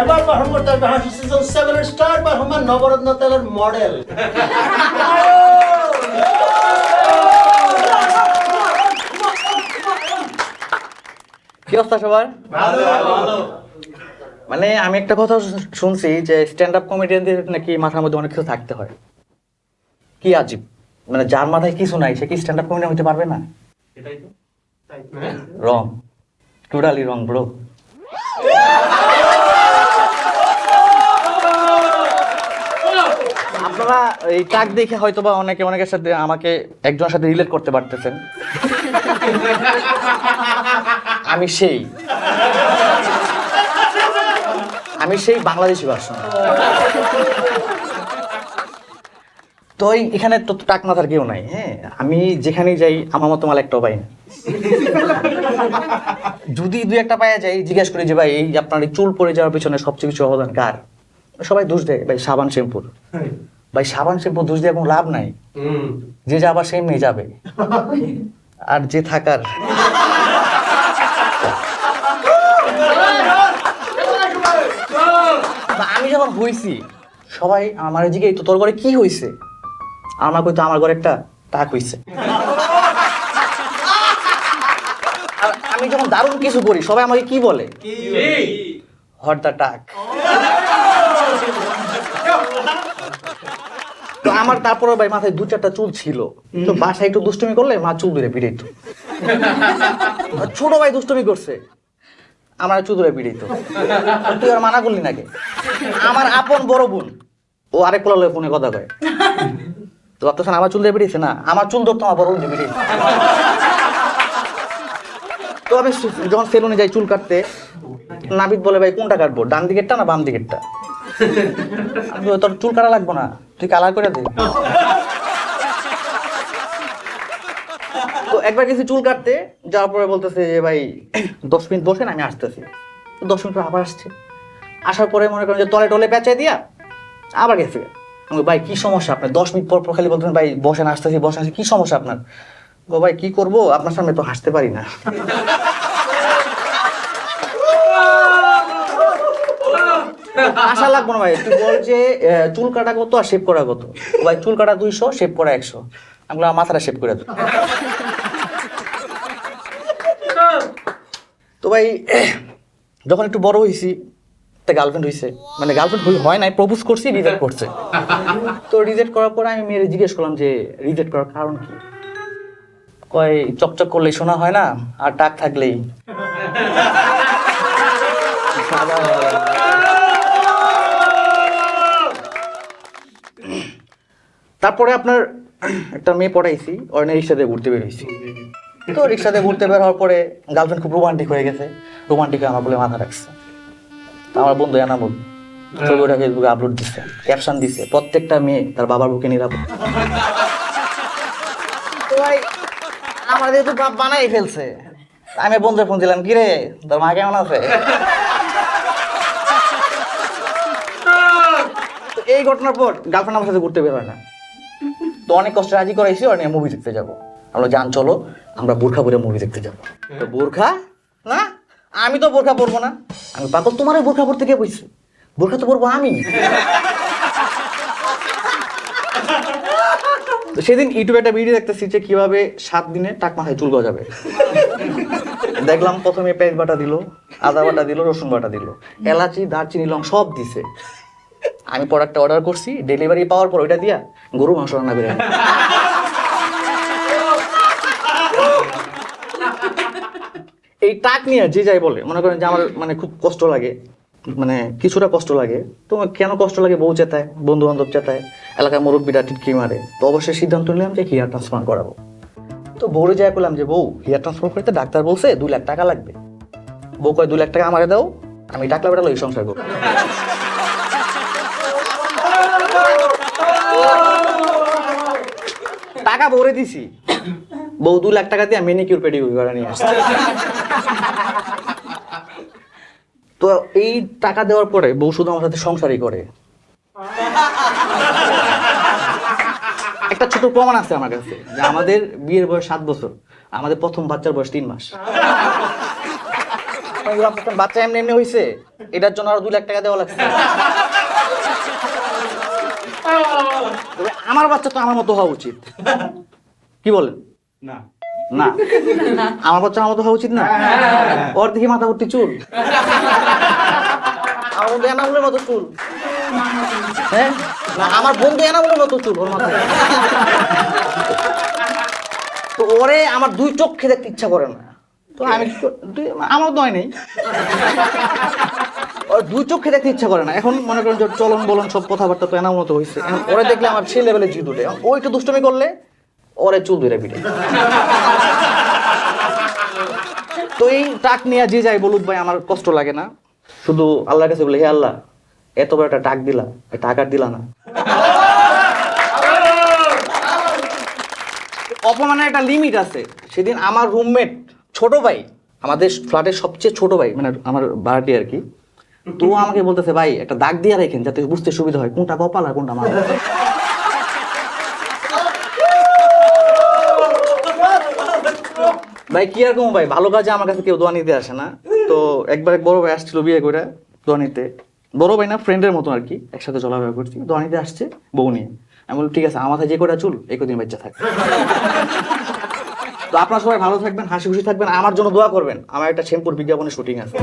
এবার পারফর্ম করতে হবে হাসি সিজন 7 এর স্টার পারফর্মার নবরত্ন তেলের মডেল। কি অবস্থা সবার? মানে আমি একটা কথা শুনছি যে স্ট্যান্ড আপ কমেডিয়ানদের নাকি মাথার মধ্যে অনেক কিছু থাকতে হয়। কি আজীব, মানে যার মাথায় কিছু নাই সে কি স্ট্যান্ড আপ কমেডিয়ান হতে পারবে না? রং, টোটালি রং ব্রো। আপনারা এই টাক দেখে হয়তো বা অনেকের সাথে আমাকে একজনের সাথে রিলেট করতে পারতেছেন। আমি সেই বাংলাদেশি ভার্সন। তো এখানে তো টাক মাথার কেউ নাই। হ্যাঁ, আমি যেখানেই যাই আমার মতো মাল একটাও পাই না। যদি দুই একটা পাওয়া যায় জিজ্ঞেস করি যে ভাই এই আপনার এই চুল পড়ে যাওয়ার পিছনে সবচেয়ে কিছু অবদান কার, সবাই দোষ দেয় ভাই সাবান শ্যাম্পুর। ভাই সাবান শ্যাম্পু দোষ দিয়ে কোনো লাভ নাই, যে যাবার সেই মেয়ে যাবে, আর যে থাকার আমি যখন হইছি সবাই আমার জিজ্ঞেস তো তোর ঘরে কি হয়েছে, আমার কইতো আমার ঘরে একটা টাক হইছে। আর আমি যখন দারুণ কিছু করি সবাই আমাকে কি বলে, হট দা টাক। তো আমার তারপরে ভাই মাথায় দু চারটা চুল ছিল, তো বাসায় একটু দুষ্টুমি করলে মা চুল ধরে পিড়াইতো। ছোট ভাই দুষ্টুমি করছে, আমার চুল ধরে পিড়াইতো। তুই আর মানা করলি নাকি? আমার আপন বড় বোন ও আরেক পোলা লয়ে ফোনে কথা কয়, তো ভাবতেছেন আমার চুল ধরে পিড়াইছে না, আমার চুল ধরতো আমার বড় বোন দিয়ে পিড়াইছে। তো আমি যখন সেলুনে যাই চুল কাটতে, নাবিদ বলে ভাই কোনটা কাটবো, ডান দিকেরটা না বাম দিকেরটা? তোর চুল কাটা লাগবো না, তুই কালার করে দে। তো একবার গেছি চুল কাটতে, যাওয়ার পরে বলতেছে যে ভাই 10 মিনিট বসেন আমি আসতেছি। 10 মিনিট পর আবার আসছে, আসার পরে মনে করেন যে তলে টলে পেঁচাই দিয়া আবার গেছে। আমি ভাই কি সমস্যা আপনার? 10 মিনিট পর খালি বলতেছেন ভাই বসেন আসতেছি বসেন আসছি, কি সমস্যা আপনার? ভাই কি করবো, আপনার সামনে তো হাসতে পারি না। আশা লাগবো না ভাই, তুই বল যে চুল কাটা কত আর শেভ করা কত? ভাই চুল কাটা 200, শেভ করা 100। আমি মাথাটা শেভ করে দেব। তো ভাই যখন একটু বড় হয়েছি তা গার্লফ্রেন্ড হয়েছে, মানে গার্লফ্রেন্ড হয় নাই, প্রপোজ করছি, রিজেক্ট করছে। তো রিজেক্ট করার পরে আমি মেয়ের জিজ্ঞেস করলাম যে রিজেক্ট করার কারণ কি? কয় চকচক করলেই শোনা হয় না, আর টাক থাকলেই। তারপরে আপনার একটা মেয়ে পড়াইছি, ওর নিয়ে রিক্সাতে ঘুরতে বের হয়েছি। তো রিক্সাতে ঘুরতে বের হওয়ার পরে গার্লফ্রেন্ড খুব রোমান্টিক হয়ে গেছে, রোমান্টিক আমার বলে মাথা রাখছে। আমার বন্ধু এনামুল ছবিটা ফেসবুকে আপলোড দিচ্ছে, ক্যাপশন দিছে প্রত্যেকটা মেয়ে তার বাবার বুকে নিরাপদ। তো ভাই আমাদের তো বাপ বানাই ফেলছে। আমি বন্ধুর ফোন দিলাম, কি রে তোর মা কেমন আছে? এই ঘটনার পর গার্লফ্রেন্ড আমার সাথে ঘুরতে বের হয় না। তো অনেক কষ্ট রাজি করাইছি ওর নিয়ে মুভি দেখতে যাবো। আমরা যান চলো আমরা বোরখা পরে মুভি দেখতে যাবো। তো বোরখা না, আমি তো বোরখা পরবো না। আমি পাগল, তোমার বোরখা পরতে কে বলছে? বোরখা তো পরবো আমি। তো সেদিন ইউটিউবে একটা ভিডিও দেখতেছি যে কিভাবে 7 দিনে টাক মাথায় চুল গজাবে। দেখলাম প্রথমে পেঁয়াজ বাটা দিল, আদা বাটা দিল, রসুন বাটা দিল, এলাচি দারচিনি লং সব দিছে। আমি প্রোডাক্টটা অর্ডার করছি, ডেলিভারি পাওয়ার পর ওইটা দিয়া গরু মাংস রান্না করে। এই টাক নিয়ে যে যাই বলে, মনে করেন যে আমার মানে খুব কষ্ট লাগে, মানে কিছুটা কষ্ট লাগে। তো কেন কষ্ট লাগে? বউ চেতায়, বন্ধু বান্ধব চেতায়, এলাকার মুরব্বীরা টিটকি মারে। তো অবশ্যই সিদ্ধান্ত নিলাম যে হেয়ার ট্রান্সপ্লান্ট করাবো। তো বউরে যাই করলাম যে বউ হেয়ার ট্রান্সপ্লান্ট করতে ডাক্তার বলছে 2 লাখ টাকা লাগবে। বউ কয় 2 লাখ টাকা আমারে দাও, আমি টাকলা বেটা লই সংসার করবো। টাকা ভরে দিছি, বউ 2 লাখ টাকা দিয়ে ম্যানিকিউর পেডিকিউর করে নিয়ে আসছে। তো এই টাকা দেওয়ার পরে বউ শুধু আমার সাথে সংসারই করে। একটা ছোট প্রমাণ আছে আমার কাছে যে আমাদের বিয়ের বয়স 7 বছর, আমাদের প্রথম বাচ্চার বয়স 3 মাস। বাচ্চা এমনি এমনি হয়েছে, এটার জন্য আরো 2 লাখ টাকা দেওয়া লাগছে। তবে আমার বাচ্চা তো আমার মতো হওয়া উচিত, কি বলেন? না না, আমার বাচ্চা আমার মতো হওয়া উচিত না? ওর দেখি মাথা ভর্তি চুল, আমার বন্ধু এনামুলের মতো চুল। হ্যাঁ, না আমার বন্ধু এনামুলের মতো চুল ওর মাথায়। তো ওরে আমার 2 চোখে দেখতে ইচ্ছা করে না। তো আমি আমার দয় নেই, ওর 2 চোখে দেখতে ইচ্ছা করে না। এখন মনে করেন যে চলন বলন সব কথাবার্তা তো এনার মতো হয়েছে, ওরে দেখলে আমার সেই লেভেলে জিদ উঠে। ও একটু দুষ্টমি করলে ওরে চুল ধরে পিটে। তো এই টাক নিয়ে যে যাই বলুক ভাই, আমার কষ্ট লাগে না। শুধু আল্লাহর কাছে বলে, হে আল্লাহ, এত বড় একটা টাক দিলা, এই টাকার দিলা না। অপমানের একটা লিমিট আছে। সেদিন আমার রুমমেট, ছোট ভাই, আমাদের ফ্ল্যাটের সবচেয়ে ছোট ভাই, মানে আমার ভাড়াটি আর কি, তো আমাকে বলতেছে, ভাই একটা দাগ দিয়ে রাখেন যাতে বুঝতে সুবিধা হয় কোনটা কপাল আর কোনটা মাথা। ভাই কি আর কম ভাই, ভালো কাজে আমার কাছে কেউ দোয়া নিতে আসে না। তো একবার এক বড় ভাই আসছিল বিয়ে করে দোয়া নিতে, বড় ভাই না ফ্রেন্ডের মতো আর কি, একসাথে চলাফেরা করছি। দোয়া নিতে আসছে বউ নিয়ে। আমি বলি ঠিক আছে, আমার মাথায় যে কটা চুল এই কদিন বাচ্চা থাকে। তো আপনারা সবাই ভালো থাকবেন, হাসি খুশি থাকবেন, আমার জন্য দোয়া করবেন। আমার একটা শ্যাম্পুর বিজ্ঞাপনের শুটিং আছে।